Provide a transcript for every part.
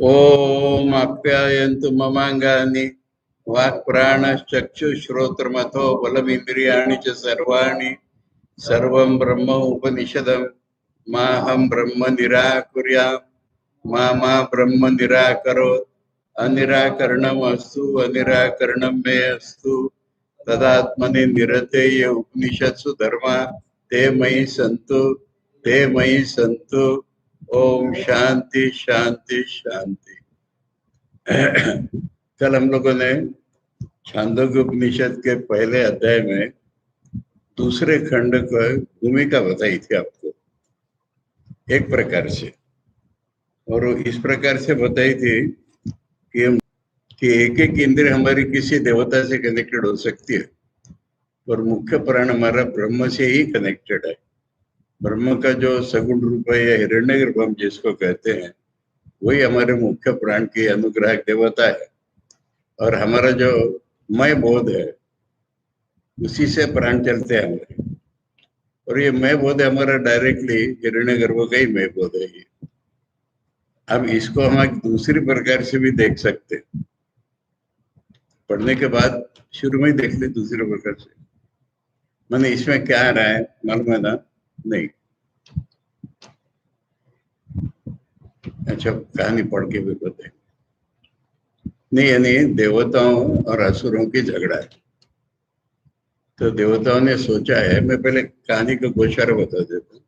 ओम आप्यायन्तु ममांगानि वाक्प्राणश्चक्षुश्रोत्रमथो बलमिन्द्रियाणि च सर्वाणि सर्वं ब्रह्म उपनिषदं माहं ब्रह्म निराकुर्याम् मा ब्रह्म निराकरोत् अनिराकरणमस्तु अनिराकरणं मे अस्तु तदात्मनि निरतेय उपनिषत्सु धर्मा ते मयि सन्तु ओम शांति शांति शांति। कल हम लोगों ने छांदोग्य उपनिषद के पहले अध्याय में दूसरे खंड को भूमिका बताई थी आपको एक प्रकार से, और इस प्रकार से बताई थी कि एक एक इंद्रिय हमारी किसी देवता से कनेक्टेड हो सकती है, पर मुख्य प्राण हमारा ब्रह्म से ही कनेक्टेड है। ब्रह्म का जो सगुण रूप है या हिरण्यगर्भ हम जिसको कहते हैं, वही हमारे मुख्य प्राण की अनुग्राहक देवता है। और हमारा जो मैं बोध है उसी से प्राण चलते हैं हमारे, और ये मैं बोध हमारा डायरेक्टली हिरण्यगर्भ का ही मैं बोध है। ये अब इसको हम एक दूसरी प्रकार से भी देख सकते हैं, पढ़ने के बाद शुरू में ही देख ले दूसरे प्रकार से। मैंने इसमें क्या आ रहा है मालूम है ना? नहीं, अच्छा कहानी पढ़ के भी बताए नहीं, यानी देवताओं और असुरों की झगड़ा है। तो देवताओं ने सोचा है, मैं पहले कहानी का गोचार बता देता हूँ।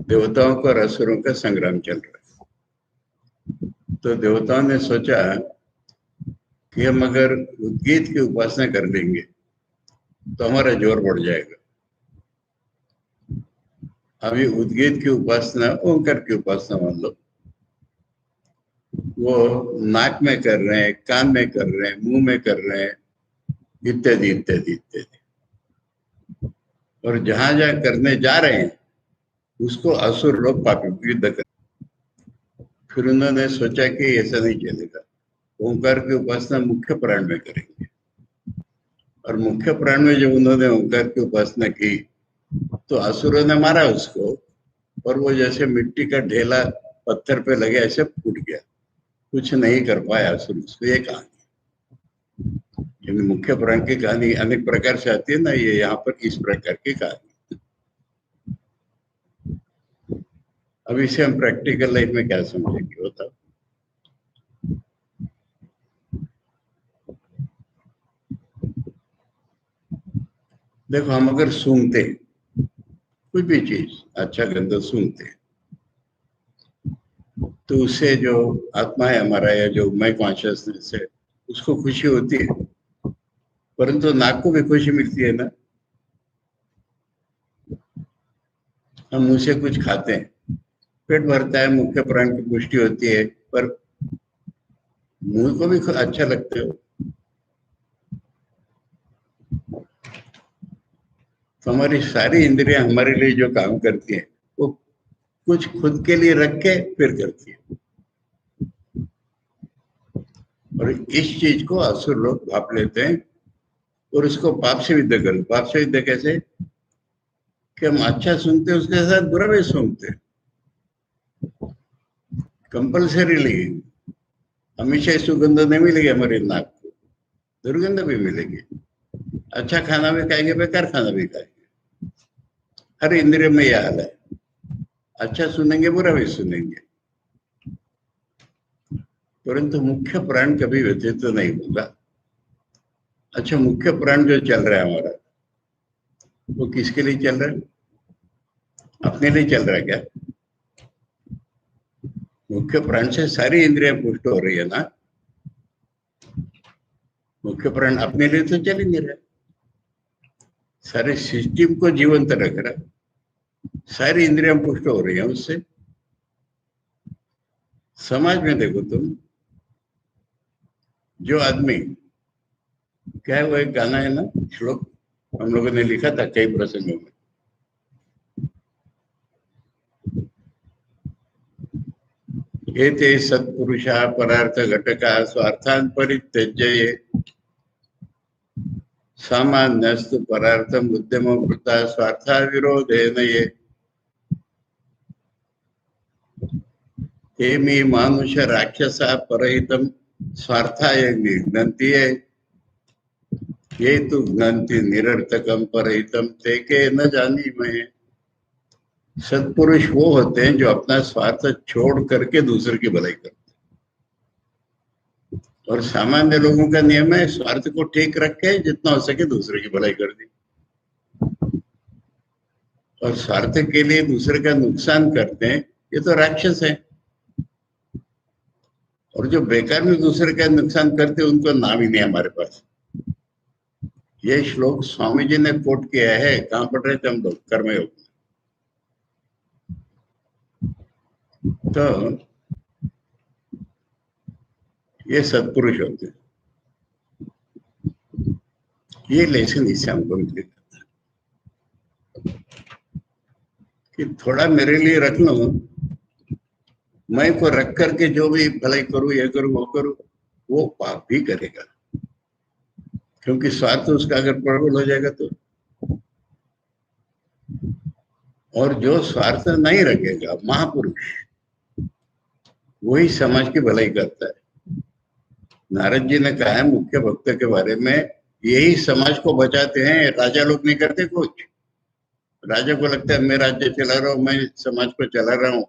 देवताओं का और असुरों का संग्राम चल रहा है। तो देवताओं ने सोचा कि हम अगर उद्गीत की उपासना कर लेंगे तो हमारा जोर बढ़ जाएगा। अभी उद्गीत की उपासना, ओंकार की उपासना मान लो, वो नाक में कर रहे हैं, कान में कर रहे हैं, मुंह में कर रहे हैं, इत्यादि इत्यादि इत्यादि। और जहां जहां करने जा रहे हैं उसको असुर लोग पापी युद्ध कर। फिर उन्होंने सोचा कि ऐसा नहीं चलेगा, ओंकार की उपासना मुख्य प्राण में करेंगे। और मुख्य प्राण में जब उन्होंने ओंकार की उपासना की तो असुरों ने मारा उसको, और वो जैसे मिट्टी का ढेला पत्थर पे लगे ऐसे फूट गया, कुछ नहीं कर पाया असुर उसको। ये कहानी मुख्य प्राण की कहानी अनेक प्रकार से आती है ना, ये यहाँ पर इस प्रकार की कहानी। अब इसे हम प्रैक्टिकल लाइफ में क्या समझेंगे बताओ? देखो, हम अगर सूंघते कुछ भी चीज अच्छा गंदा सूंघते तो उससे जो आत्मा है हमारा या जो मैं कॉन्शियसनेस है उसको खुशी होती है, परंतु नाक को भी खुशी मिलती है ना। हम मुंह से कुछ खाते हैं, पेट भरता है, मुख्य प्राण की पुष्टि होती है, पर मुंह को भी अच्छा लगता है। तो हमारी सारी इंद्रियां हमारे लिए जो काम करती है वो कुछ खुद के लिए रख के फिर करती है। और इस चीज को असुर लोग भाप लेते हैं और उसको पाप से विद्या कर। पाप से विद्या कैसे? कि हम अच्छा सुनते हैं उसके साथ बुरा भी सुनते हैं, कंपल्सरीली। हमेशा सुगंध नहीं मिलेगी हमारी नाक को, दुर्गंध भी मिलेगी। अच्छा खाना भी खाएंगे, बेकार खाना भी खाएंगे। हर इंद्रिय में यह हाल है, अच्छा सुनेंगे बुरा भी सुनेंगे, परंतु मुख्य प्राण कभी व्यतीत तो नहीं होगा। अच्छा, मुख्य प्राण जो चल रहा है हमारा, वो किसके लिए चल रहा है? अपने लिए चल रहा है क्या? मुख्य प्राण से सारी इंद्रियां पुष्ट हो रही है ना। मुख्य प्राण अपने लिए तो चल ही नहीं रहा, सारे सिस्टम को जीवंत रख रहा है, सारी इंद्रियां पुष्ट हो रही है उससे। समाज में देखो तुम, जो आदमी, क्या है वो एक गाना है ना, श्लोक हम लोगों ने लिखा था कई प्रसंगों में, एते सत्पुरुषा परार्थ घटका स्वार्थान परित्यज्य सामान्यस्तु परार्थम उद्यम वृत्ता स्वार्था विरोधेन ये। हे मी मानुष राक्षसा परहितम स्वार्थाय घ्नन्ति ये तु घ्नन्ति निरर्थकम परहितम ते के न जानी मैं। सत्पुरुष वो होते हैं जो अपना स्वार्थ छोड़ करके दूसरे की भलाई करते हैं, और सामान्य लोगों का नियम है स्वार्थ को ठीक रखे, जितना हो सके दूसरे की भलाई कर दी, और स्वार्थ के लिए दूसरे का नुकसान करते हैं, ये तो राक्षस है। और जो बेकार में दूसरे का नुकसान करते हैं उनको नाम ही नहीं हमारे पास। ये श्लोक स्वामी जी ने कोट किया है, कहां पढ़ रहे थे हम लोग, कर्मयोग में। तो ये सत्पुरुष होते हैं, ये लेसन इससे हमको मिलेगा कि थोड़ा मेरे लिए रख लो, मैं को रख करके जो भी भलाई करूं, ये करूं, वो करूं, वो पाप भी करेगा, क्योंकि स्वार्थ उसका अगर प्रबल हो जाएगा तो। और जो स्वार्थ नहीं रखेगा, महापुरुष, वही समाज की भलाई करता है। नारद जी ने कहा है मुख्य भक्त के बारे में, यही समाज को बचाते हैं, राजा लोग नहीं करते कुछ। राजा को लगता है मैं राज्य चला रहा हूं, मैं समाज को चला रहा हूं,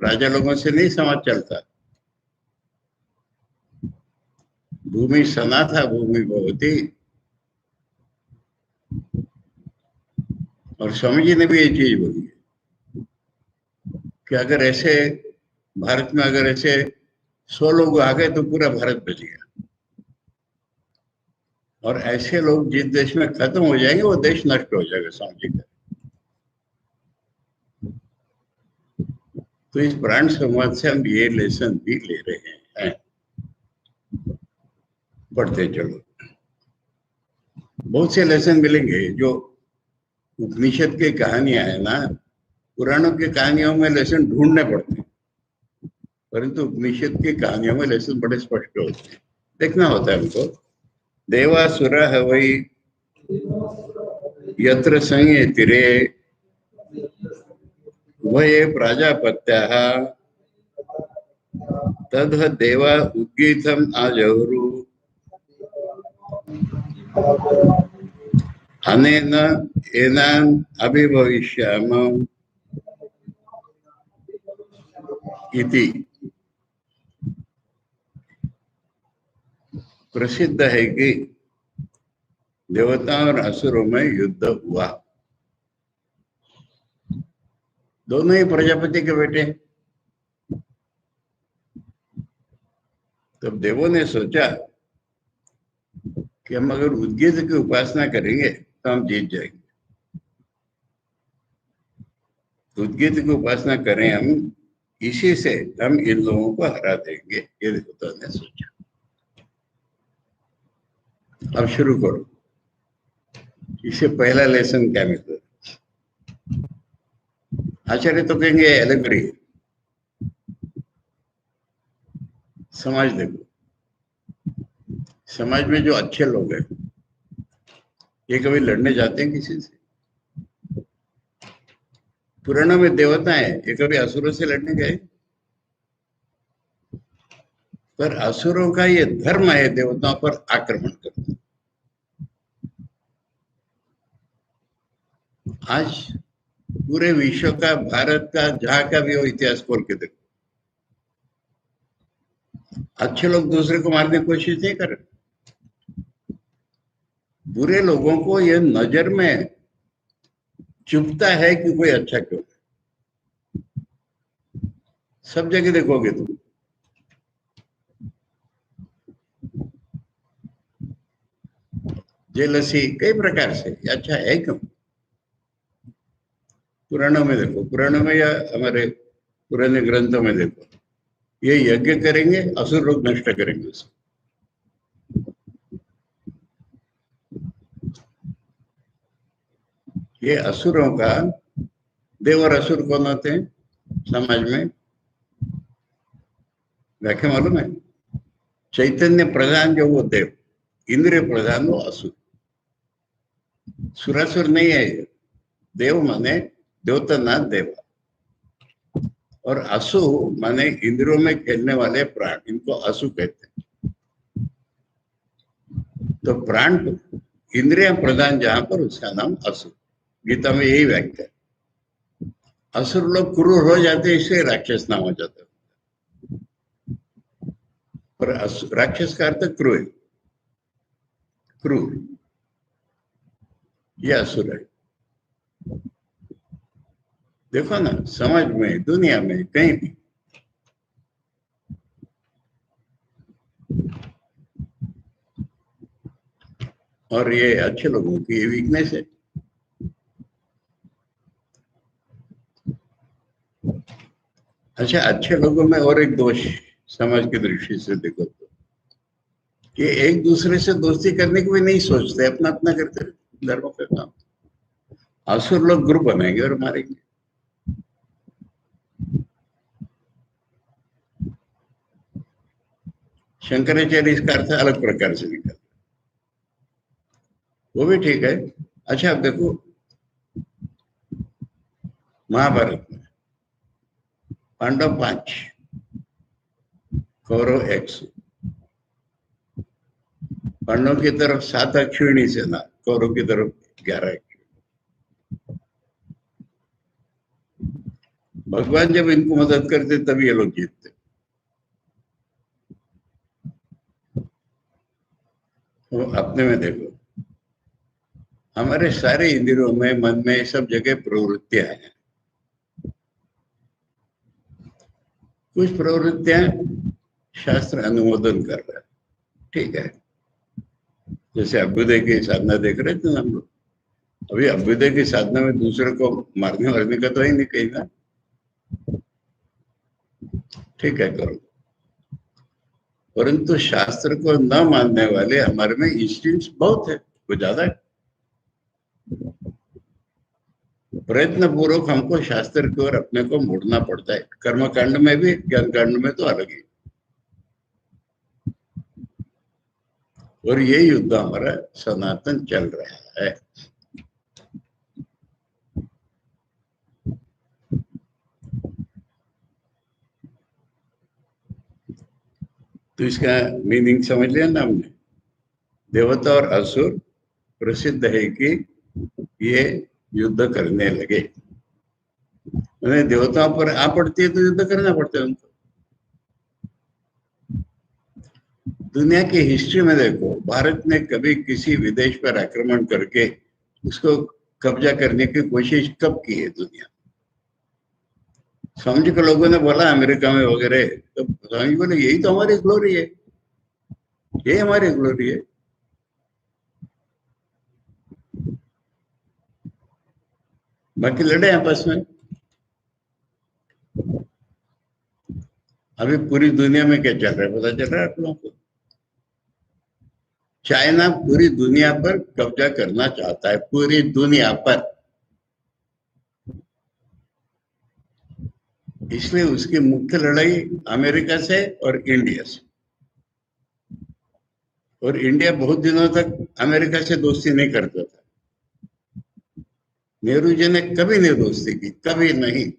राजा लोगों से नहीं समाज चलता। भूमि सना था भूमि भवती, और स्वामी जी ने भी ये चीज बोली है कि अगर ऐसे भारत में अगर ऐसे 100 लोग आ गए तो पूरा भारत बच गया, और ऐसे लोग जिस देश में खत्म हो जाएंगे वो देश नष्ट हो जाएगा, स्वामी जी का। तो इस ब्रांड संवाद से हम ये लेसन भी ले रहे हैं। पढ़ते चलो, बहुत से लेसन मिलेंगे। जो उपनिषद की कहानियां है ना, पुराणों की कहानियों में लेसन ढूंढने पड़ते हैं, परंतु उपनिषद की कहानियों में लेसन बड़े स्पष्ट होते हैं, देखना होता है हमको। देवासुर वै यत्र संयतिरे उभये प्राजापत्याः तद् देवा उद्गीतम् आजहुरु अनेन एनान् अभिभविष्याम इति। प्रसिद्ध है कि देवताओं और असुरों में युद्ध हुआ। दोनों ही प्रजापति के बेटे। तब देवों ने सोचा कि हम अगर उद्गीत की उपासना करेंगे तो हम जीत जाएंगे, उद्गीत की उपासना करें हम, इसी से हम इन लोगों को हरा देंगे, ये देवताओं ने सोचा। अब शुरू करो। इसे पहला लेसन क्या मिलता है? आचार्य तो कहेंगे एलेगरी। समाज देखो, समाज में जो अच्छे लोग हैं ये कभी लड़ने जाते हैं किसी से? पुराणों में देवता है, ये कभी असुरों से लड़ने गए? पर असुरों का ये धर्म है देवताओं पर आक्रमण करना। आज पूरे विश्व का, भारत का, जहां का भी हो इतिहास खोल के देखो, अच्छे लोग दूसरे को मारने की कोशिश नहीं कर रहे। बुरे लोगों को ये नजर में चुभता है कि कोई अच्छा क्यों। सब जगह देखोगे तुम, जेलसी कई प्रकार से, अच्छा है क्यों? पुराणों में देखो, पुराणों में या हमारे पुराने ग्रंथों में देखो, ये यज्ञ करेंगे, असुर लोग नष्ट करेंगे उसको। ये असुरों का, देव और असुर कौन होते हैं समाज में? व्याख्या मालूम है? चैतन्य प्रधान जो वो देव, इंद्रिय प्रधान वो असुर। सुरासुर नहीं है, देव माने देवता ना देवा। और असु माने इंद्रियों में खेलने वाले प्राण, इनको असु कहते हैं। तो प्राण इंद्रिय प्रधान जहां पर, उसका नाम असु। गीता में यही व्याख्या है। असुर लोग क्रूर हो जाते इसलिए राक्षस नाम हो जाता है। पर राक्षस का अर्थ क्रूर, क्रूर, यह असुर है। देखो ना, समाज में, दुनिया में, कहीं भी और ये अच्छे लोगों की ये वीकनेस है। अच्छा, अच्छे लोगों में और एक दोष समाज की दृष्टि से देखो तो, कि एक दूसरे से दोस्ती करने की भी नहीं सोचते, अपना अपना करते धर्म का काम। असुर लोग ग्रुप बनाएंगे और मारेंगे। शंकराचार्य इसका अर्थ अलग प्रकार से निकाल, वो भी ठीक है। अच्छा, अब देखो महाभारत में पांडव 5, कौरव 100। पांडव की तरफ 7 अक्षौहिणी सेना, कौरव की तरफ 11। भगवान जब इनको मदद करते तभी ये लोग जीतते। तो अपने में देखो, हमारे सारे इंद्रियों में, मन में, सब जगह प्रवृत्तियां हैं। कुछ प्रवृत्तियां शास्त्र अनुमोदन कर रहा है, ठीक है। जैसे अभ्युदय की साधना देख रहे थे हम लोग, अभी अभ्युदय की साधना में दूसरे को मारने वारने का तो ही नहीं कहीं ना, ठीक है, करो। परंतु शास्त्र को न मानने वाले हमारे में इंस्टिंक्ट्स बहुत है, वो ज्यादा है। प्रयत्न पूर्वक हमको शास्त्र की ओर अपने को मोड़ना पड़ता है, कर्म कांड में भी, ज्ञान कांड में तो अलग ही। और ये युद्ध हमारा सनातन चल रहा है। तो इसका मीनिंग समझ लिया ना हमने। देवता और असुर प्रसिद्ध है कि ये युद्ध करने लगे। उन्हें देवताओं पर आ पड़ती है तो युद्ध करना पड़ता है उनको। दुनिया की हिस्ट्री में देखो, भारत ने कभी किसी विदेश पर आक्रमण करके उसको कब्जा करने की कोशिश कब की है दुनिया? समझ के लोगों ने बोला अमेरिका में वगैरह, तो समझ बोले यही तो हमारी ग्लोरी है, यही हमारी ग्लोरी है। बाकी लड़े आपस में। अभी पूरी दुनिया में क्या चल रहा है पता चल रहा है आप लोगों को? चाइना पूरी दुनिया पर कब्जा करना चाहता है, पूरी दुनिया पर। इसलिए उसकी मुख्य लड़ाई अमेरिका से और इंडिया से। और इंडिया बहुत दिनों तक अमेरिका से दोस्ती नहीं करता था। नेहरू जी ने कभी नहीं दोस्ती की, कभी नहीं।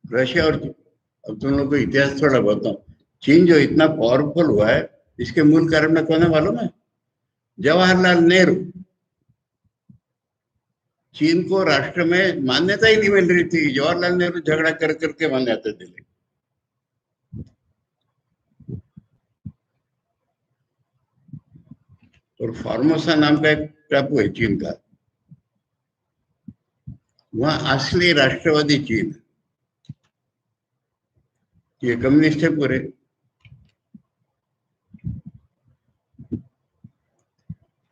रशिया और, अब तुम लोग को इतिहास थोड़ा बताऊं, चीन जो इतना पावरफुल हुआ है, इसके मूल कारण में कौन है मालूम है? जवाहरलाल नेहरू। चीन को राष्ट्र में मान्यता ही नहीं मिल रही थी, जवाहरलाल नेहरू झगड़ा कर करके मान्यता दिली। और फॉर्मोसा नाम का एक टापू है चीन का, वहां असली राष्ट्रवादी चीन, ये कम्युनिस्ट है पूरे।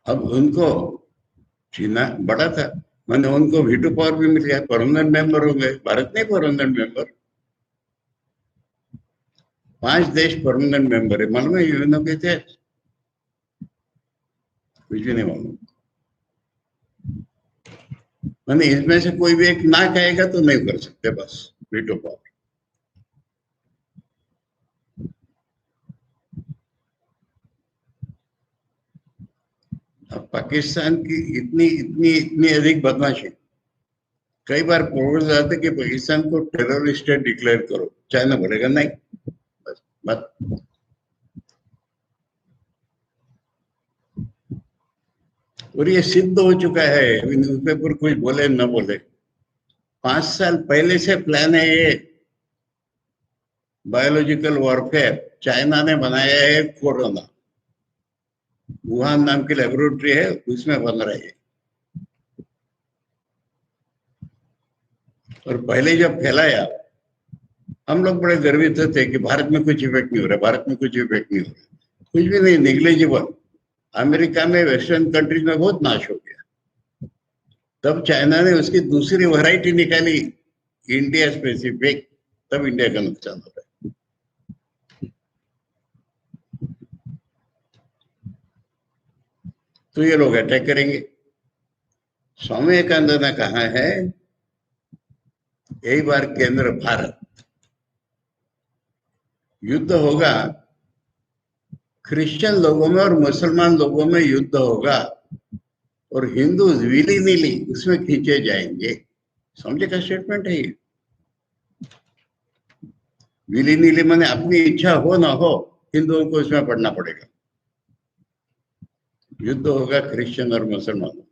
अब उनको, चीना बड़ा था, मैंने उनको वीटो पावर भी मिल गया, परमानेंट मेंबर हो गए। भारत नहीं परमानेंट मेंबर, 5 देश परमानेंट मेंबर है। मालूम है यूएनओ के थे? कुछ भी नहीं मालूम। मैंने इसमें से कोई भी एक ना कहेगा तो नहीं कर सकते, बस वीटो पावर। अब पाकिस्तान की इतनी इतनी इतनी अधिक बदमाशी, कई बार प्रपोजल आते कि पाकिस्तान को टेररिस्ट स्टेट डिक्लेयर करो, चाइना बोलेगा नहीं, बस मत। और ये सिद्ध हो चुका है, न्यूज़पेपर कुछ बोले न बोले, 5 साल पहले से प्लान है ये। बायोलॉजिकल वॉरफेयर चाइना ने बनाया है, कोरोना वुहान नाम की लेबोरेटरी है, उसमें बन रही है। और पहले जब फैलाया, हम लोग बड़े गर्वित थे कि भारत में कुछ इफेक्ट नहीं हो रहा, भारत में कुछ इफेक्ट नहीं हो रहा, कुछ भी नहीं, निग्लेजिबल। अमेरिका में, वेस्टर्न कंट्रीज में बहुत नाश हो गया। तब चाइना ने उसकी दूसरी वैरायटी निकाली, इंडिया स्पेसिफिक, तब इंडिया का नुकसान हो रहा है। तो ये लोग अटैक करेंगे। स्वामी विवेकानंद ने कहा है, यही बार केंद्र भारत, युद्ध होगा, क्रिश्चियन लोगों में और मुसलमान लोगों में युद्ध होगा, और हिंदू विली नीली उसमें खींचे जाएंगे। समझे का स्टेटमेंट है ये। विली नीली माने अपनी इच्छा हो ना हो, हिंदुओं को इसमें पढ़ना पड़ेगा। युद्ध होगा क्रिश्चियन और मुसलमानों,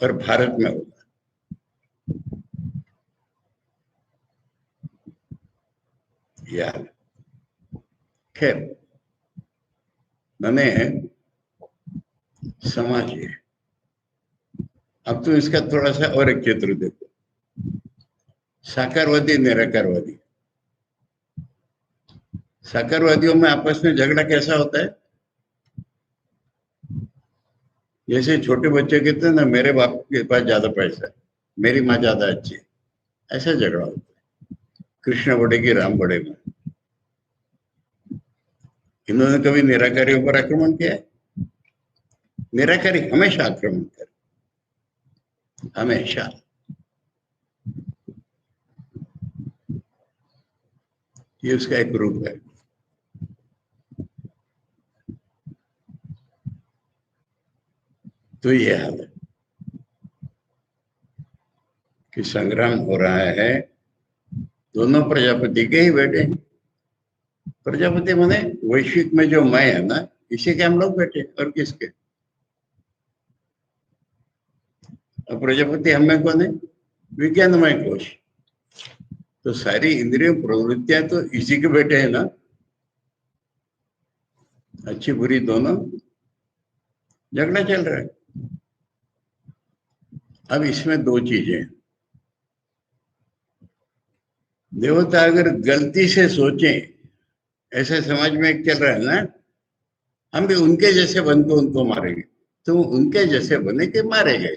और भारत में होगा। यार खैर, मैंने समाज है। अब तो इसका थोड़ा सा और एक चित्र देखो, साकारवादी निराकारवादी। साकारवादियों में आपस में झगड़ा कैसा होता है? जैसे छोटे बच्चे कहते हैं ना, मेरे बाप के पास ज्यादा पैसा है, मेरी माँ ज्यादा अच्छी है, ऐसा झगड़ा होता है। कृष्ण बड़े की राम बड़े में। इन्होंने कभी निराकारियों पर आक्रमण किया है? निराकारी हमेशा आक्रमण करे, हमेशा। ये उसका एक रूप है। तो ये हाल है कि संग्राम हो रहा है, दोनों प्रजापति के ही बेटे हैं। प्रजापति माने वैश्विक में जो मैं है ना, इसी के हम लोग बेटे, और किसके? अब प्रजापति हमें कौन है? विज्ञानमय कोश। तो सारी इंद्रिय प्रवृत्तियां तो इसी के बेटे हैं ना, अच्छी बुरी दोनों। झगड़ा चल रहा है। अब इसमें दो चीजें, देवता अगर गलती से सोचें, ऐसे समाज में एक चल रहा है ना, हम भी उनके जैसे बन के उनको मारेंगे, तो उनके जैसे बने के मारे गए।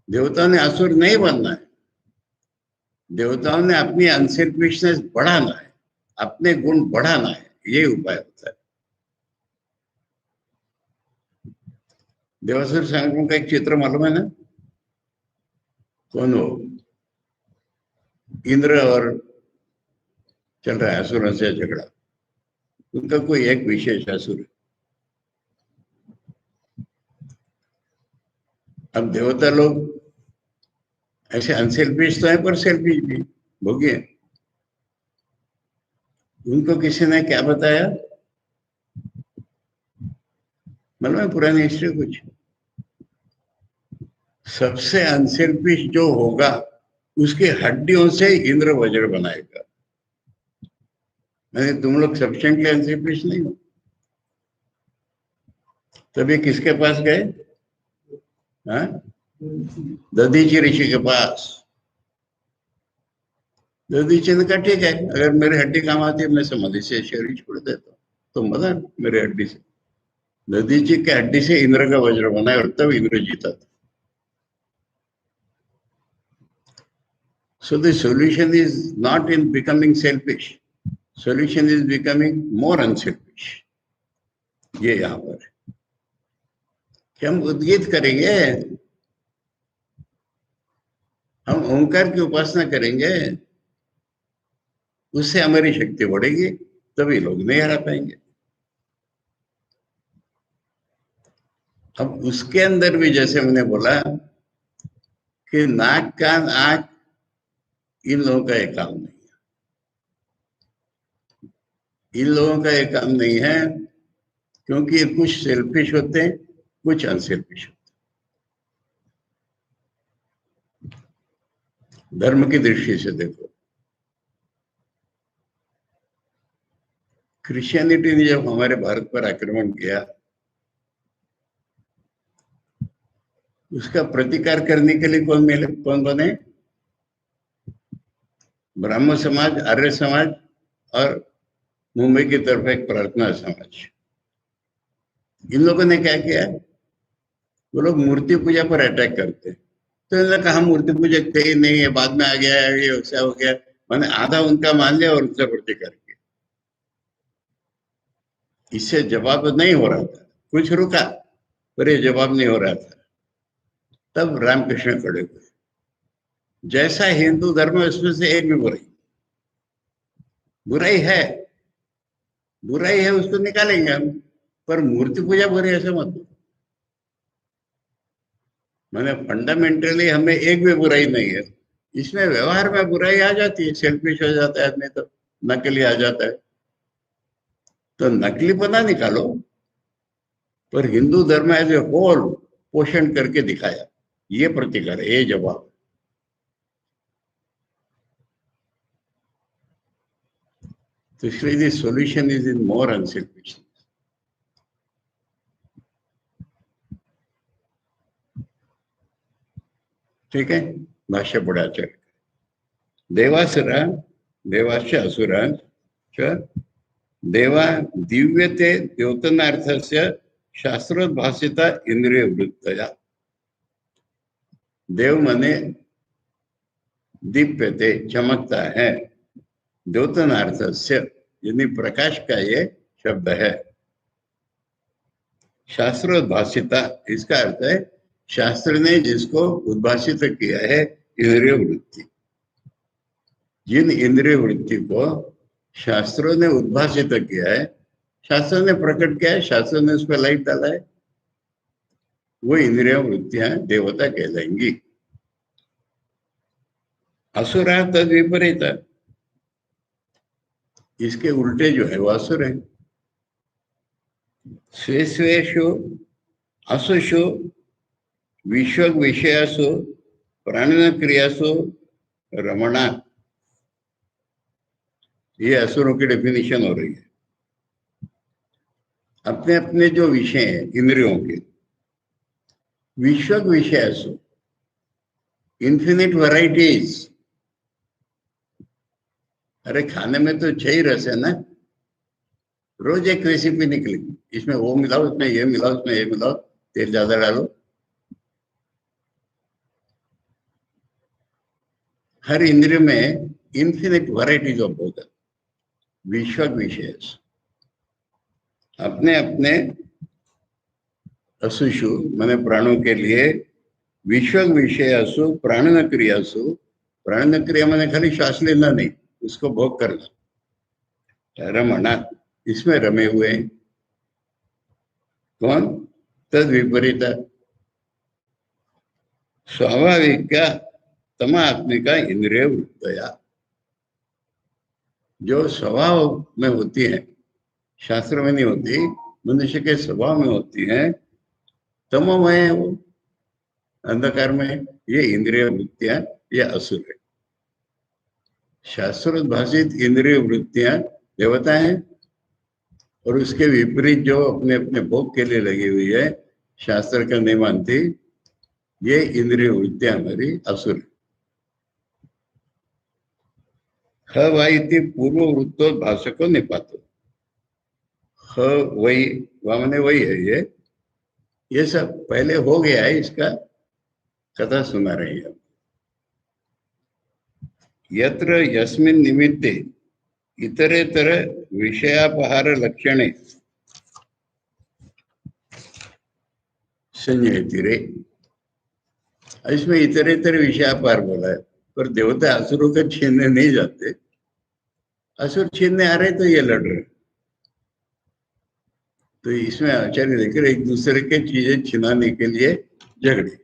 देवताओं ने असुर नहीं बनना है, देवताओं ने अपनी अनसेल्फिशनेस बढ़ाना है, अपने गुण बढ़ाना है, ये उपाय होता है। देवासुर संग्राम का एक चित्र मालूम है ना? कौन हो? इंद्र और चल रहा है असुरों से झगड़ा, उनका कोई एक विशेष असुर। अब देवता लोग ऐसे अनसेल्फिश तो है, पर सेल्फिश भी भोगिए। उनको किसी ने क्या बताया मालूम है? पुरानी हिस्ट्री कुछ, सबसे अनसेल्फिश जो होगा उसकी हड्डियों से इंद्र वज्र बनाएगा। नहीं, तुम लोग सफिशिएंटली अनसेल्फिश नहीं हो। तभी किसके पास गए? हाँ, दधीची ऋषि के पास। दधीची ने कहा ठीक है, अगर मेरी हड्डी काम आती है, मैं समाधि से शरीर छोड़ देता हूँ, तो मदन मेरे हड्डी से। दधीची के हड्डी से इंद्र का वज्र बनाया, और तब इंद्र जीता था। So the solution is not in becoming selfish. Solution is becoming more unselfish. ये यहाँ पर है कि हम उद्गीत करेंगे, हम ओंकार की उपासना करेंगे, उससे हमारी शक्ति बढ़ेगी, तभी लोग नहीं हरा पाएंगे। अब उसके अंदर भी जैसे मैंने बोला, कि नाक कान आंख इन लोगों का ये काम नहीं है। इन लोगों का ये काम नहीं है क्योंकि कुछ सेल्फिश होते हैं, कुछ अनसेल्फिश होते हैं। धर्म की दृष्टि से देखो, क्रिश्चियनिटी ने जब हमारे भारत पर आक्रमण किया, उसका प्रतिकार करने के लिए कौन मिले, कौन बने? ब्राह्मण समाज, आर्य समाज और मुंबई की तरफ एक प्रार्थना समाज। इन लोगों ने क्या किया? वो लोग मूर्ति पूजा पर अटैक करते, तो इन्होंने कहा मूर्ति पूजक थे ही नहीं है, बाद में आ गया है, ये वैसा हो गया। मैंने आधा उनका मान लिया और उनसे प्रतिकार किया। इससे जवाब नहीं हो रहा था, कुछ रुका, पर ये जवाब नहीं हो रहा था। तब रामकृष्ण खड़े हुए। जैसा हिंदू धर्म है उसमें से एक भी बुराई है, बुराई है, उसको निकालेंगे हम, पर मूर्ति पूजा बुरी ऐसे मत दो। मैंने फंडामेंटली हमें एक भी बुराई नहीं है। इसमें व्यवहार में बुराई आ जाती है, सेल्फिश हो जाता है आदमी, तो नकली आ जाता है, तो नकलीपना निकालो। पर हिंदू धर्म एज ए होल पोषण करके दिखाया, ये प्रतिकार है, ये जवाब। तो इसलिए the solution is in more unselfishness. ठीक है, भाष्य पढ़ा चल। देवासुरा देवास्य असुरांच देवा दिव्यते द्योतनार्थस्य शास्त्रोद्भासिता इंद्रिय वृत्तया। देव मने दीप्यते, चमकता है, द्योतनार्थस्य यानी प्रकाश का ये शब्द है। शास्त्रोद्भासिता इसका अर्थ है शास्त्र ने जिसको उद्भाषित किया है, इंद्रिय वृत्ति। जिन इंद्रिय वृत्ति को शास्त्रों ने उद्भाषित किया है, शास्त्रों ने प्रकट किया है, शास्त्रों ने उस पर लाइट डाला है, वो इंद्रिय वृत्तियां देवता कहलाएंगी। असुरा तद विपरीत, इसके उल्टे जो है वो असुर है। स्वे स्वेषु असुषु विश्व विषयासु प्राणन क्रियासु रमणा, ये असुरों की डेफिनेशन हो रही है। अपने अपने जो विषय है इंद्रियों के, विश्व विषयासु, इन्फिनिट वैरायटीज। अरे खाने में तो 6 रस है ना, रोज एक रेसिपी निकलेगी, इसमें वो मिलाओ, इसमें ये मिलाओ, इसमें ये मिलाओ, तेल ज्यादा डालो। हर इंद्रिय में इन्फिनिट वैरायटीज ऑफ भोजन, विश्व विशेष। अपने अपने असुषु मैंने प्राणों के लिए, विश्व विषयासु प्राणन क्रियासु, प्राणन क्रिया मैंने खाली श्वास लेना नहीं, उसको भोग करना, रमणा, इसमें रमे हुए हैं। कौन? तद विपरीत स्वाभाविक तमात्मिका इंद्रिय वृत्तया, जो स्वभाव में होती है, शास्त्र में नहीं होती, मनुष्य के स्वभाव में होती है, तमोमय है वो, अंधकार में, ये इंद्रिय वृत्तियां, ये असुर है। शास्त्रोद्भाषित इंद्रिय वृत्तियां देवता हैं, और उसके विपरीत जो अपने अपने भोग के लिए लगी हुई है, शास्त्र का नहीं मानती, ये इंद्रिय वृत्तियां हमारी असुर। ह वाइति पूर्व वृत्तोद्भाषको निपातो, ह वही, वह मैंने वही है, ये सब पहले हो गया है, इसका कथा सुना रही है। यत्र यस्मिन् निमित्ते इतरेतर विषयापहार लक्षणे संजयति रे, इसमें इतरेतर विषयापहार बोला है, पर देवता असुरों का छीनने नहीं जाते। असुर छीनने आ रहे तो ये लड़ रहे, तो इसमें आचार्य देखकर एक दूसरे के चीजें छिनाने के लिए झगड़े।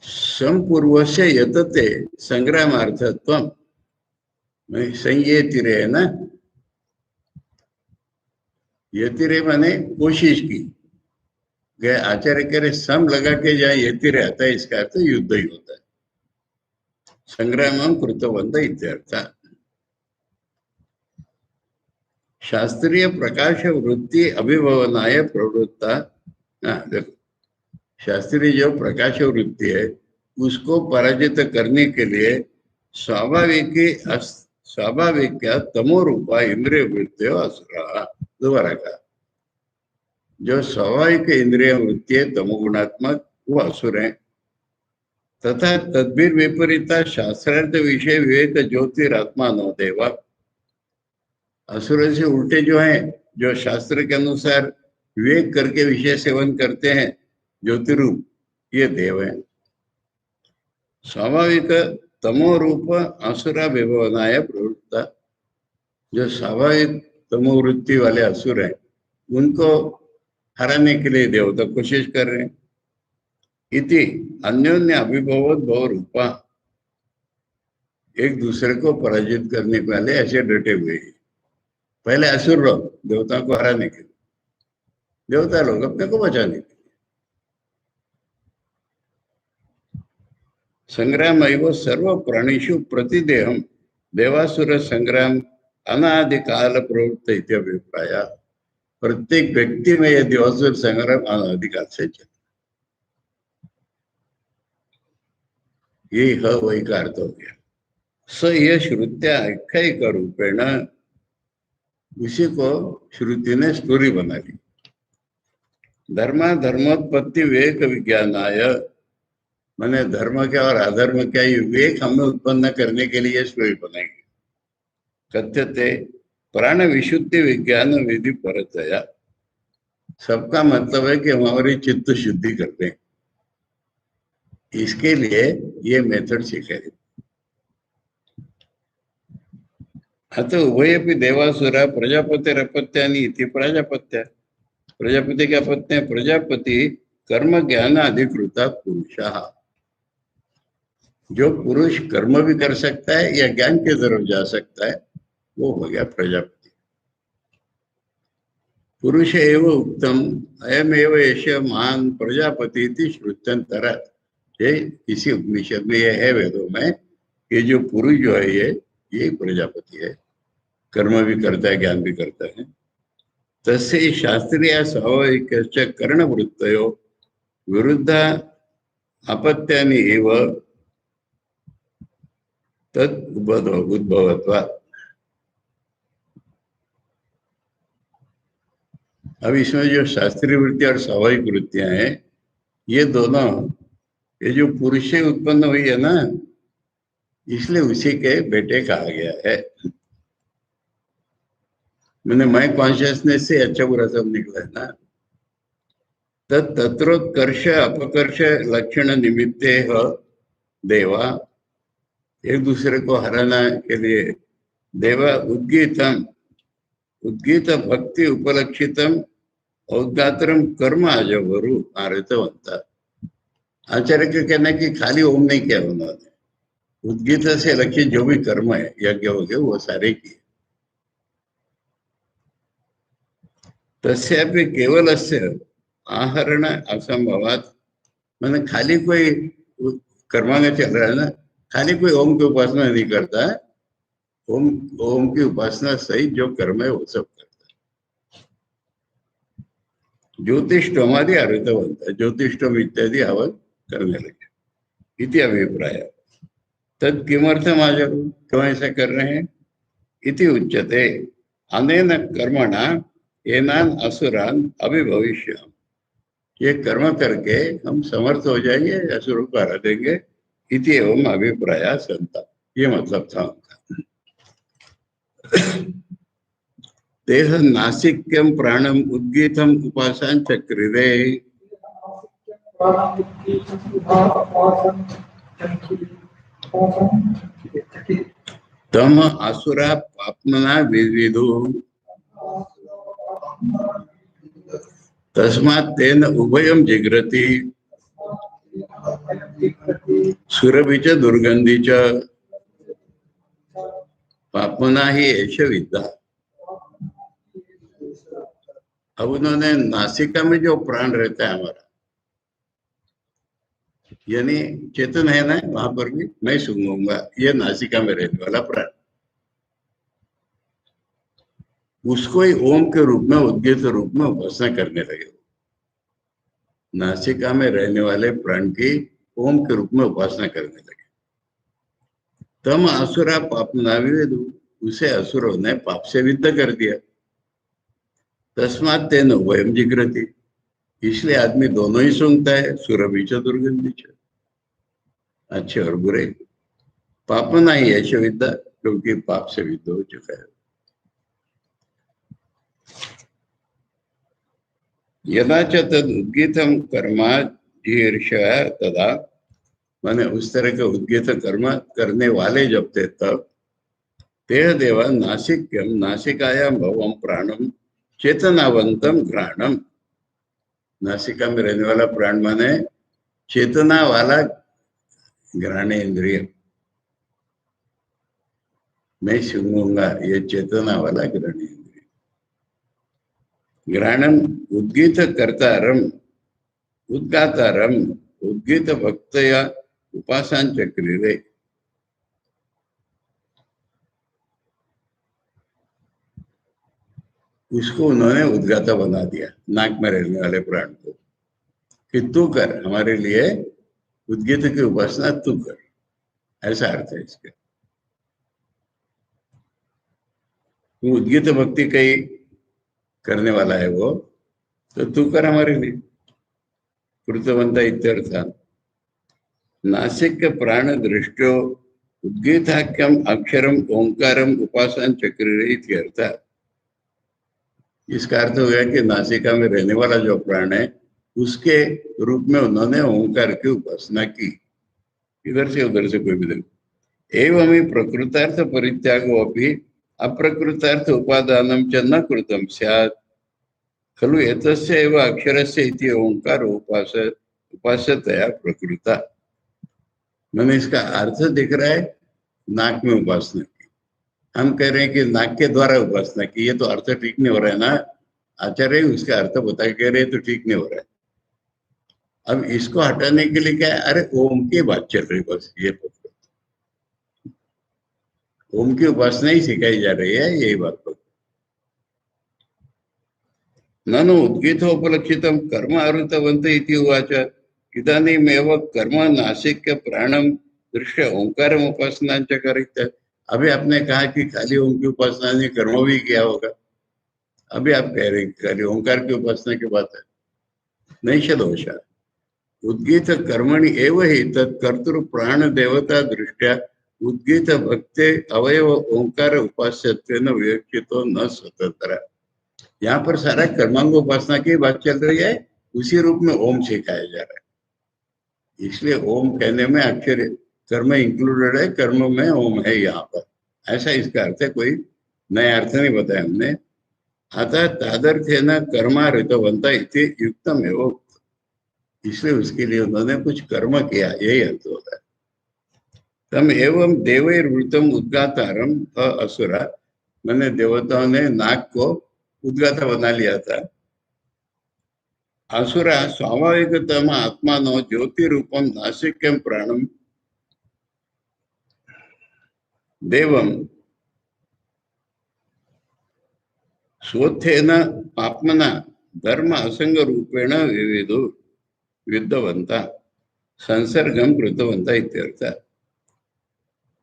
संपूर्वस्य यतते संग्रामार्थत्वम, संयेतिरे है ना, यतिरे माने कोशिश की गए आचार्य कह रहे सम लगा के जहाँ यतिरे आता है इसका अर्थ युद्ध ही होता है। संग्रामम कृतवंत इत्यर्थ। शास्त्रीय प्रकाश वृत्ति अभिभवनाय प्रवृत्ता। देखो, शास्त्रीय जो प्रकाश वृत्ति है उसको पराजित करने के लिए स्वाभाविक तमो रूपा इंद्रिय वृत्तियों असुरा। दोबारा का जो स्वाभाविक इंद्रिय वृत्ति है तमोगुणात्मक वो असुर है। तथा तद्भिर विपरीता शास्त्रार्थ विषय विवेक ज्योतिरात्मा नो देवा। असुर से उल्टे जो है, जो शास्त्र के अनुसार विवेक करके विषय सेवन करते हैं ज्योतिरूप, ये देव है। स्वाभाविक तमो रूप असुरा विभवनाय प्रवृत्ता। जो स्वाभाविक तमोवृत्ति वाले असुर हैं उनको हराने के लिए देवता कोशिश कर रहे हैं। इति अन्योन्य अभिभवत भव रूपा, एक दूसरे को पराजित करने वाले ऐसे डटे हुए हैं। पहले असुर लोग देवता को हराने के लिए, देवता लोग अपने को बचाने के लिए। संग्राम एवं सर्व प्राणीषु प्रतिदेहम देवासुर संग्राम अनादिकाल प्रवृत्त इति अभिप्राय। प्रत्येक व्यक्ति में यह देवासुर संग्राम अनादिकाल से चल, यही ह वही का अर्थ हो गया। स यह श्रुत्या आख्यायिक रूपेण, उसी को श्रुति ने स्टोरी बना ली। धर्मा धर्मोत्पत्ति विवेक विज्ञानाय, मैंने धर्म क्या और अधर्म क्या ये विवेक हमें उत्पन्न करने के लिए स्टोरी बनाएगी। कथ्यते प्राण विशुद्धि विज्ञान विधि परतया। सबका मतलब है कि हमारी चित्त शुद्धि करते हैं, इसके लिए ये मेथड सिखाई। अतः उभयपि देवासुरा प्रजापतिरपत्यानि इति प्राजापत्य। प्रजापति क्या पत्नी है? प्रजापति कर्म ज्ञान अधिकृता पुरुषः। जो पुरुष कर्म भी कर सकता है या ज्ञान के तरफ जा सकता है वो हो गया प्रजापति। पुरुष एव उक्तम अयम एव एष महान प्रजापति इति श्रुत्यंतरात्। ये इसी उपनिषद में ये है वेदों में कि जो पुरुष जो है ये प्रजापति है, कर्म भी करता है ज्ञान भी करता है। तस्य शास्त्रीय स्वाभाविक कर्ण वृत्तयो विरुद्ध अपत्यानि एव तद उद्भवत्वात्। अब इसमें जो शास्त्रीय वृत्ति और स्वाभाविक वृत्तियां हैं ये दोनों, ये जो पुरुष से उत्पन्न हुई है ना, इसलिए उसी के बेटे कहा गया है। मैंने मैं कॉन्शियसनेस से अच्छा बुरा सब निकला है ना। तत्रोत्कर्ष अपकर्ष लक्षण निमित्ते देवा, एक दूसरे को हराना के लिए देवा उद्गीतम उद्गीत भक्ति उपलक्षितम औद्गात्रम कर्म आजवरु आरतवंता। आचार्य का कहना है कि खाली ओम नहीं किया उन्होंने, उद्गीत से लक्षित जो भी कर्म है यज्ञ हो गए वो सारे किए। तस्यापि केवलस्य आहरण असंभवात, मैंने खाली कोई कर्मांग चल रहा है ना, खाली कोई ओम की उपासना नहीं करता है, ओम की उपासना सहित जो कर्म है वो सब करता है। ज्योतिष्टोम आदि आरुतवंत, ज्योतिष्टोम इत्यादि हवन करने लगे। इति अभिप्राय। तद किमर्थम आचरो, क्यों ऐसा कर रहे हैं? इति उच्यते अनेन कर्मणा एनान असुरान अभिभविष्य। ये कर्म करके हम समर्थ हो जाएंगे, असुरों को हरा देंगे। इति एवं अभिप्राय संता, ये मतलब था उनका। देह नासिक्यम प्राणम उद्गीतम उपासन चक्रिरे। तम असुरा पापमना विविधु तस्मात् तेन उभयम जिग्रति। सुरभीच्या दुर्गंधीच्या पापना ही ऐश विद्या। अब उन्होंने नासिका में जो प्राण रहता है हमारा, यानी चेतन है ना, वहां पर भी मैं सूंघूंगा, ये नासिका में रहने वाला प्राण, उसको ही ओम के रूप में, उद्गीत रूप में उपासना करने लगे। नासिका में रहने वाले प्राण की ओम के रूप में उपासना करने लगे। तम असुरा पाप नाविवेद, उसे असुरों ने पाप से विद्ध कर दिया। तस्मात तेन वयम जिग्रति, इसलिए आदमी दोनों ही सूंघता है, सुरभि दुर्गंधी, अच्छे और बुरे। पाप नहीं ऐसे विद्या, क्योंकि पाप से विद्ध हो चुका है। यदा च तद उद्गीतम कर्मा ईर्ष तदा, माने उस तरह के उद्गीत कर्म करने वाले जब थे तब, तेह देवा नासिक्यम नासिकायाम भवम प्राणम चेतनावंतम घ्राणम, नासिका में रहने वाला प्राण माने चेतना वाला घ्राण इंद्रिय, मैं सूंघूंगा, ये चेतना वाला घ्राण इंद्रिय। घ्राणम उद्गीत कर्तारम उद्गातारम उद्गीत भक्तया उपासन चक्रिरे, उसको उन्होंने उद्गाता बना दिया, नाक में रहने वाले प्राण को, कि तू कर, हमारे लिए उद्गीत की उपासना तू कर, ऐसा अर्थ है इसका। तू उद्गीत भक्ति कई करने वाला है वो, तो तू कर हमारे लिए, कृतवंता इत्यर्थ। नासिक प्राण दृष्टो उद्गीताख्यम अक्षरम ओंकारम उपासन चक्रिरे इत्यर्थ। इसका अर्थ हो गया कि नासिका में रहने वाला जो प्राण है, उसके रूप में उन्होंने ओंकार की उपासना की, इधर से उधर से कोई भी देखो। एवं ही प्रकृतार्थ परित्यागो अपि अप्रकृतार्थ उपादानम च न कृतम स्यात् खलु एतस्य एव अक्षरस्य इति ओंकार उपास्यतया प्रकृता। मैंने इसका अर्थ दिख रहा है नाक में उपासना की, हम कह रहे हैं कि नाक के द्वारा उपासना की, ये तो अर्थ ठीक नहीं हो रहा है ना। आचार्य उसका अर्थ बता कह रहे तो ठीक नहीं हो रहा है। अब इसको हटाने के लिए क्या है, अरे ओम की बात चल रही, बस ये पकड़ो, ओम की उपासना ही सिखाई जा रही है, यही बात पकड़ो। ननु उद्गीतोपलक्षितम कर्म आरुतवंत इति उवाच इदानीमेव कर्म नासिक्य प्राणम दृश्य ओंकारम उपासना चकारित। अभी आपने कहा कि खाली ओम की उपासना ने कर्म भी किया होगा, अभी आप कह रहे हैं खाली ओंकार की उपासना की बात है, नहीं दोषा। उद्गीत कर्मणि एव ही तत्कर्तृ प्राण देवता दृष्टिया उद्गीत भक्ते अवयव ओंकार उपास्यत्वेन विवक्षितो न स्वतंत्र। यहाँ पर सारा कर्मांग उपासना की बात चल रही है, उसी रूप में ओम सिखाया जा रहा है। इसलिए ओम कहने में अक्षर कर्म इंक्लूडेड है, कर्म में ओम है यहाँ पर, ऐसा इसका अर्थ है, कोई नया अर्थ नहीं बताया हमने। अतः तादर्थेन कर्मारितवंता इति युक्तम एवं, इसलिए उसके लिए उन्होंने कुछ कर्म किया, यही अर्थ होता है। तम एवं देवैर्वृतम उद्गातारम असुरा, मैंने देवताओं ने नाक को उद्गाता बना लिया था। असुरा स्वाभाविकतम आत्मानो ज्योति रूपम नासिक्यम प्राणम देवम स्वोत्थेन पाप्मना धर्म असंग रूपेण विविधु विद्वंता संसर्गम कृतवंता इत्यर्थ।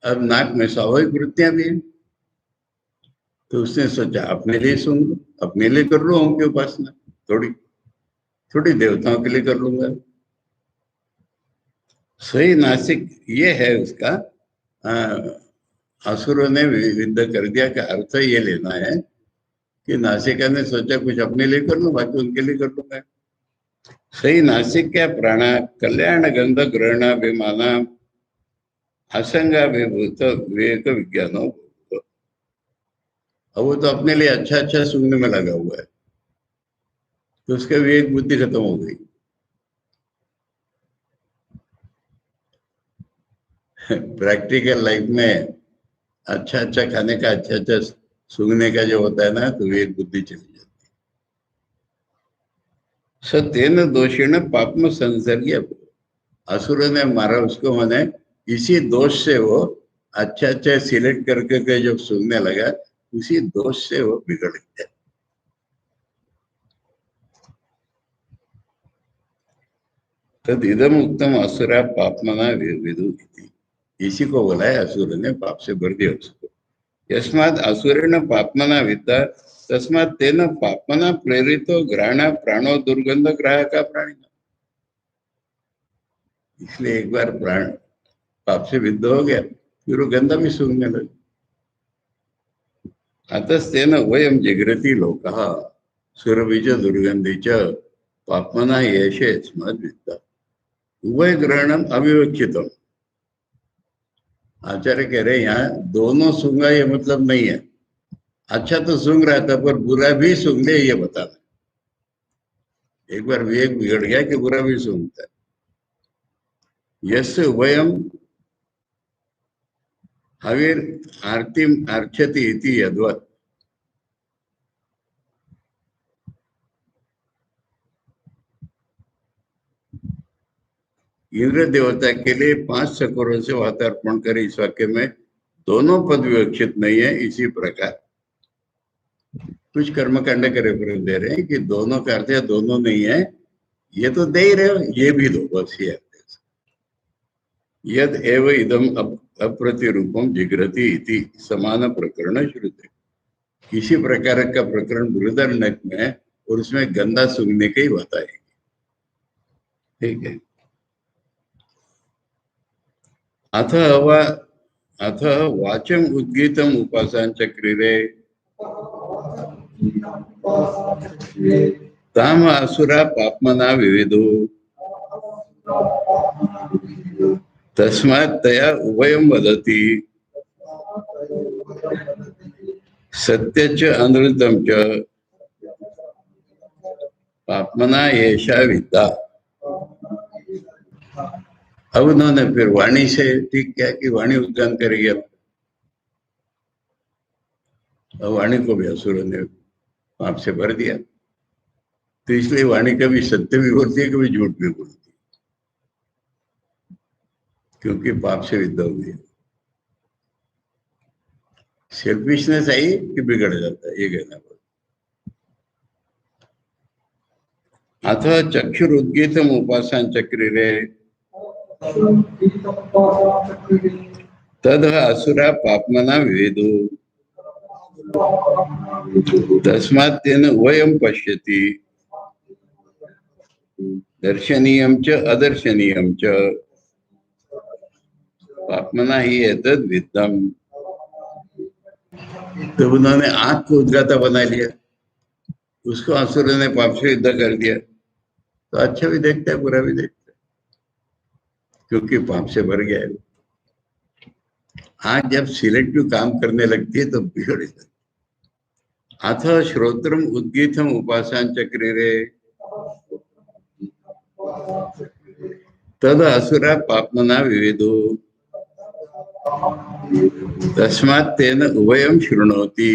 अब नाक में स्वाभाविक वृत्तियां भी हैं, तो उसने सोचा अपने लिए सुन लो, अपने लिए कर लो ओम की उपासना, थोड़ी थोड़ी देवताओं के लिए कर लूंगा। सही नासिक ये है उसका, असुरों ने विद्ध कर दिया कि अर्थ ये लेना है कि नासिका ने सोचा कुछ अपने लिए कर लो, बाकी उनके लिए कर लूंगा। सही नासिक क्या प्राणा कल्याण गंध ग्रहण अभिमाना असंगा विभूत विवेक विज्ञानो, अब वो तो अपने लिए अच्छा अच्छा सुनने में लगा हुआ है, तो उसका विवेक बुद्धि खत्म हो गई। प्रैक्टिकल लाइफ में अच्छा अच्छा खाने का, अच्छा अच्छा सूंघने का जो होता है ना, तो एक बुद्धि चली जाती है। स तेन दोषेण पापम संसर्ग्य, असुर ने मारा उसको, मैंने इसी दोष से वो अच्छा अच्छा सिलेक्ट करके के जब सूंघने लगा, उसी दोष से वो बिगड़ गया। तद इदम उत्तम असुरा पापमना विदु, इसी को बोला है असुर ने पाप से भर दिया उसको। यस्मात् असुरेण पापमना विद्या तस्मात् तेन पापमना प्रेरितो ग्रहण प्राणो दुर्गंध ग्राहक प्राणी। इसलिए एक बार प्राण पाप से विद्ध हो गया, फिर वो गंदा भी सूंघने लगे। अतस्तेन वयम जिग्रति लोकः सुरबीज दुर्गंधि च पापमना येषे स्मद विद्या उभय ग्रहणम अविवक्षितम। आचार्य कह रहे यहाँ दोनों सूंघा ये मतलब नहीं है, अच्छा तो सूंघ रहा था पर बुरा भी सूंघ ले ये बताना। एक बार विवेक बिगड़ गया कि बुरा भी सूंघता है। यस्य उभयम हविर आरतीम आर्चति इति यद्वत्, इंद्र देवता के लिए 5 चक्रों से वातार्पण करे, इस वाक्य में दोनों पद विवक्षित नहीं है। इसी प्रकार कुछ कर्मकांड के रेफरेंस दे रहे हैं कि दोनों का अर्थ है दोनों नहीं है, ये तो दे ही रहे हो, ये भी दो, बस ये यद एव इदम अप्रतिरूपम जिग्रति इति समान प्रकरण श्रुते। किसी प्रकार का प्रकरण बृहदारण्यक में है और उसमें गंदा सूंघने के ही बताएगी। ठीक है। अथ वाचम उद्गीतम उपासन चक्रिरे ताम असुरा पापमना विविदु तस्मात् तया उभयम वदति सत्य च अनृतम च पापमना येषा विद्या। अब उन्होंने फिर वाणी से ठीक किया कि वाणी उद्गान करेगी। अब वाणी को भी असुर ने पाप से भर दिया, तो इसलिए वाणी कभी सत्य भी बोलती है, कभी झूठ भी बोलती है, क्योंकि पाप से विद्या हो गई। सेल्फिशनेस आई कि बिगड़ जाता है, ये कहना पड़ता। अथ चक्षुरुद्गीतम उपासन चक्रिरे तद असुरा पापमना विविदु तस्मात् तेन वयम पश्यति दर्शनीयम च अदर्शनीयम च पापमना ही एतद विद्यम। तो उन्होंने आंख को उद्गाता बना लिया, उसको असुर ने पाप से युद्ध कर दिया, तो अच्छा भी देखता है बुरा भी देखता है, क्योंकि पाप से भर गया है। आंख जब सिलेक्टिव काम करने लगती है तो बिगड़ जाती है। अथ श्रोत्रम उद्गीतम उपासन चक्रिरे तद असुरा पापमना विविदु तस्मात् तेन उभयम शृणोति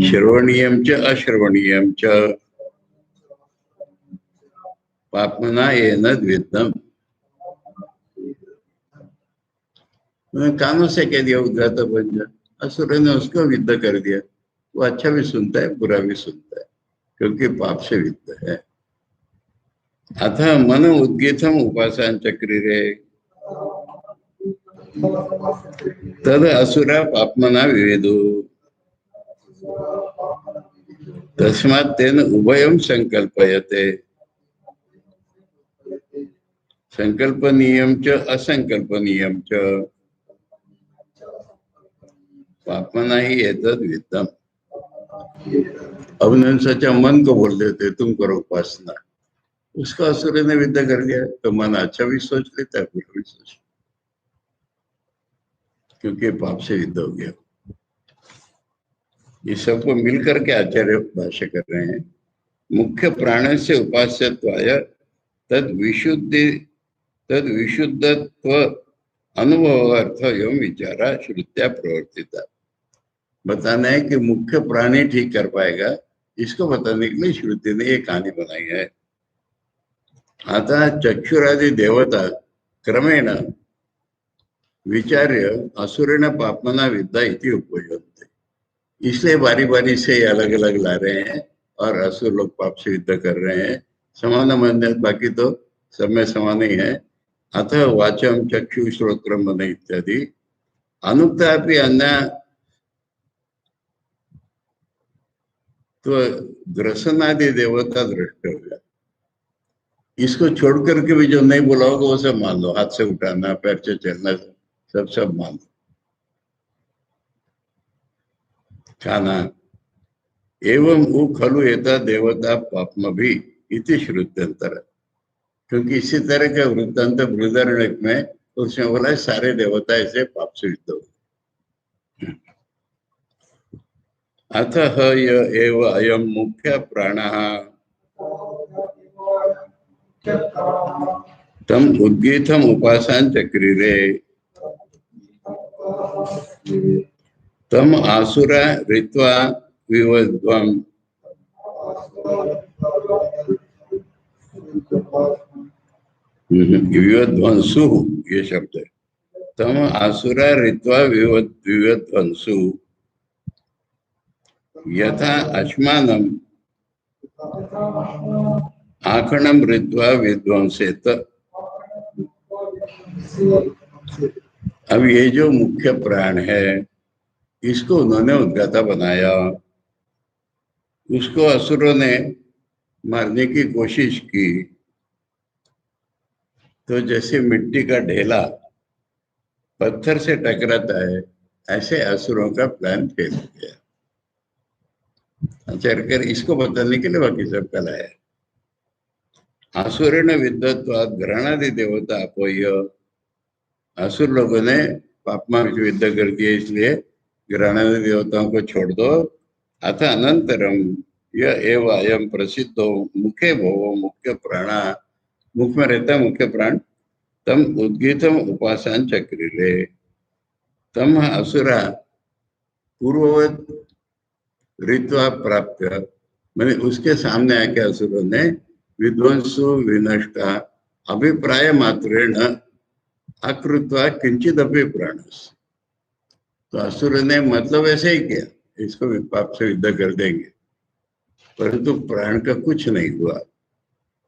श्रवणीयम च अश्रवणीयम च पापमना येन द्वितम। कानों से कह दिया उद्गाता बन जा, असुर ने उसको विद्ध कर दिया। वो अच्छा भी सुनता है बुरा भी सुनता है, क्योंकि पाप से विद्ध है। अथ मन उद्गीतम उपासन चक्रिरे तद असुरा पापमना विवेदु तस्मात् तेन उभयम संकल्पयते संकल्पनीयम च असंकल्पनीयम च पापमना ही एतद विद्यम। अब उन्होंने सच्चा मन को बोल देते तुम करो उपासना, उसका असुर ने विद्या कर दिया, तो मन अच्छा भी सोच लेता है बुरा भी सोच, क्योंकि पाप से युद्ध हो गया। ये सबको मिलकर के आचार्य भाष्य कर रहे हैं। मुख्य प्राण से उपास्यत्वाय तद विशुद्धि तद विशुद्धत्व अनुभवार्थ एवं विचारा श्रुत्या प्रवर्तिता। बताना है कि मुख्य प्राणी ठीक कर पाएगा, इसको बताने के लिए श्रुति ने ये कहानी बनाई है। अतः चक्षुरादि देवता क्रमेण विचार्य असुरेण पापमना विद्या इति उपयुज्यते। इसलिए बारी बारी से अलग अलग ला रहे हैं और असुर लोग पाप से युद्ध कर रहे हैं। समान मन, बाकी तो सब में समान ही है। अतः वाचम चक्षु श्रोत्रम मन इत्यादि अनुक्ता भी अन्य तो ग्रसनादि देवता द्रष्टव्य। इसको छोड़ करके भी जो नहीं बोला होगा वो सब मान लो, हाथ से उठाना, पैर से चलना, सब मान लो। खाना एवं वो खलु एता देवता पापम भी इति श्रुत्यंतर। क्योंकि इसी तरह का वृत्तांत बृहदारण्यक में उसमें बोला है सारे देवता ऐसे पाप से युद्ध हो। अतः य एव अयम मुख्य प्राणः तम उद्गीतम उपासन चक्रिरे तम आसुरा ऋत्वा विवध्वम। विवध्वंसु ये शब्द है। तम आसुरा ऋत्वा विवध्वंसु यथा अश्मानम आखणम ऋत्वा विध्वंसेत। अब ये जो मुख्य प्राण है इसको उन्होंने उद्गाता बनाया। उसको असुरों ने मारने की कोशिश की तो जैसे मिट्टी का ढेला पत्थर से टकराता है ऐसे असुरों का प्लान फेल हो गया। कर इसको बताने के लिए बाकी सब कला है। असुरेण विद्धत्वात् ग्रहणादि देवता अपोह्य। असुर लोगों ने पापमा युद्ध कर दिया, इसलिए ग्रहणादि देवताओं को छोड़ दो। अथ अनंतरम यह एव अयम प्रसिद्धो मुखे भवो मुख्य प्राण। मुख में रहता मुख्य प्राण। तम उद्गीतम उपासन चक्रिरे। तम असुरा पूर्ववत ऋत्वा प्राप्त, मैंने उसके सामने आके असुरों ने विध्वंसु विनष्टा अभिप्राय मात्रेण अकृत्वा किंचित अभी प्राणस। तो असुर ने मतलब ऐसे ही किया, इसको पाप से युद्ध कर देंगे, परंतु प्राण का कुछ नहीं हुआ।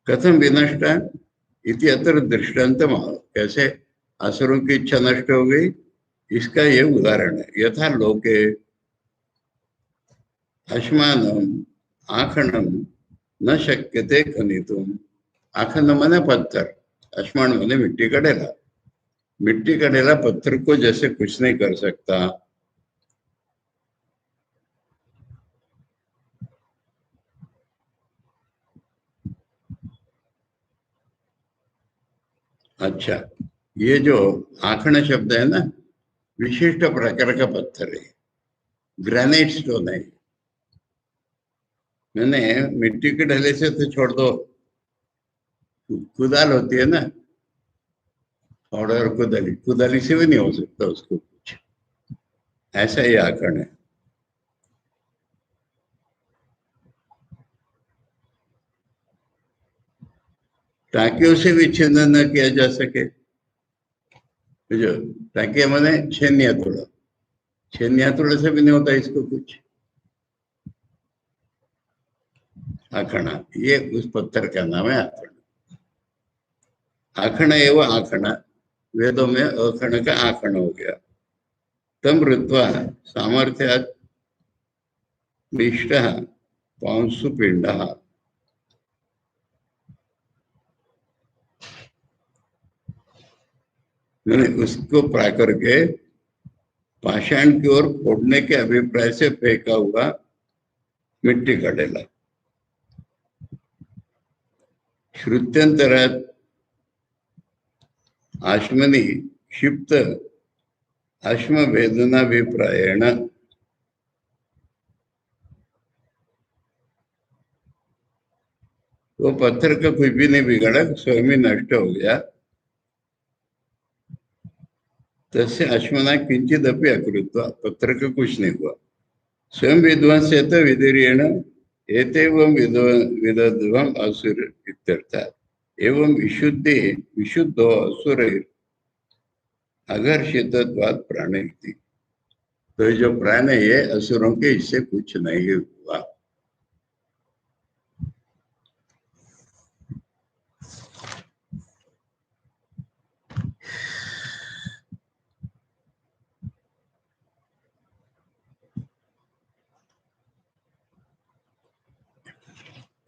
कथम विनष्टा इति अत्र दृष्टांत। कैसे असुरों की इच्छा नष्ट हो गई, इसका ये उदाहरण है। यथा लोके अश्मानम आखणम न शक्यते खनितुम। आखंड माने पत्थर, अश्मान माने मिट्टी का ढेला। मिट्टी का ढेला पत्थर को जैसे कुछ नहीं कर सकता, अच्छा ये जो आखण शब्द है ना, विशिष्ट प्रकार का पत्थर है, ग्रेनाइट स्टोन है। मैंने मिट्टी के ढेले से तो छोड़ दो, कुदाल होती है ना, और कुदाली, कुदाली से भी नहीं हो सकता उसको कुछ। ऐसा ही आखण है। टाकियों से भी छिन्न न किया जा सके। जो टाकिया मैंने छेन्य हथौड़ा, छेन्य हथौड़े से भी नहीं होता इसको कुछ। आखना ये उस पत्थर का नाम है आखण। आखण एवं आखण, वेदों में अखण का आखण हो गया। तम ऋत्वा सामर्थ्या निष्ठ पांसु पिंड। मैंने उसको प्राकर के पाषाण की ओर फोड़ने के अभिप्राय से फेंका हुआ मिट्टी का ढेला। श्रुत्यंतरात आश्मनि क्षिप्त अश्म वेदनाभिप्रायण। वो पत्थर का कुछ भी नहीं बिगड़ा, स्वयं ही नष्ट हो गया। तस्य अश्मना किंचिदपि अकृत्वा पत्रक कुछ नहीं हुआ। स्वयं विद्वांसेत विधिरेण एतेवं विदध्वम असुर इत्यर्थः। एवं विशुद्धो असुर अघर्षितत्वात् प्राण इति। तो जो प्राण है असुरों के, इससे कुछ नहीं हुआ।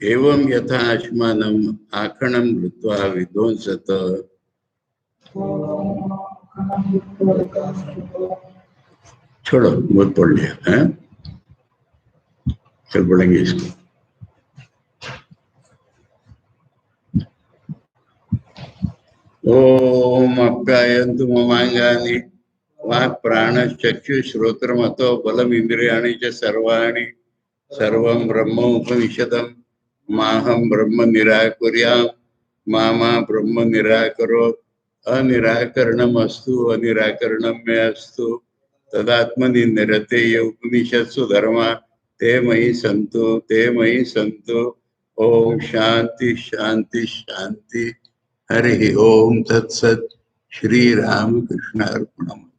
एवं यथा आश्मानम आखणम कृत्वा विध्वंसत। छोड़ो, बहुत पढ़ लिया है, कल पढ़ेंगे इसको। ओम अप्यायन्तु ममांगानि वाक् प्राणश्चक्षु श्रोत्रमतो बलम इंद्रियाणि च सर्वाणि सर्वं ब्रह्म उपनिषदम् माहं ब्रह्म निराकुर्याम् मा ब्रह्म निराकरोत्। अनिराकरणमस्तु अनिराकरणं मे अस्तु तदात्मनि निरतेय उपनिषत्सु धर्मा ते मयि सन्तु। ओम शांति शांति शांति। हरि ओम तत्सत्। श्री राम कृष्ण अर्पणम्।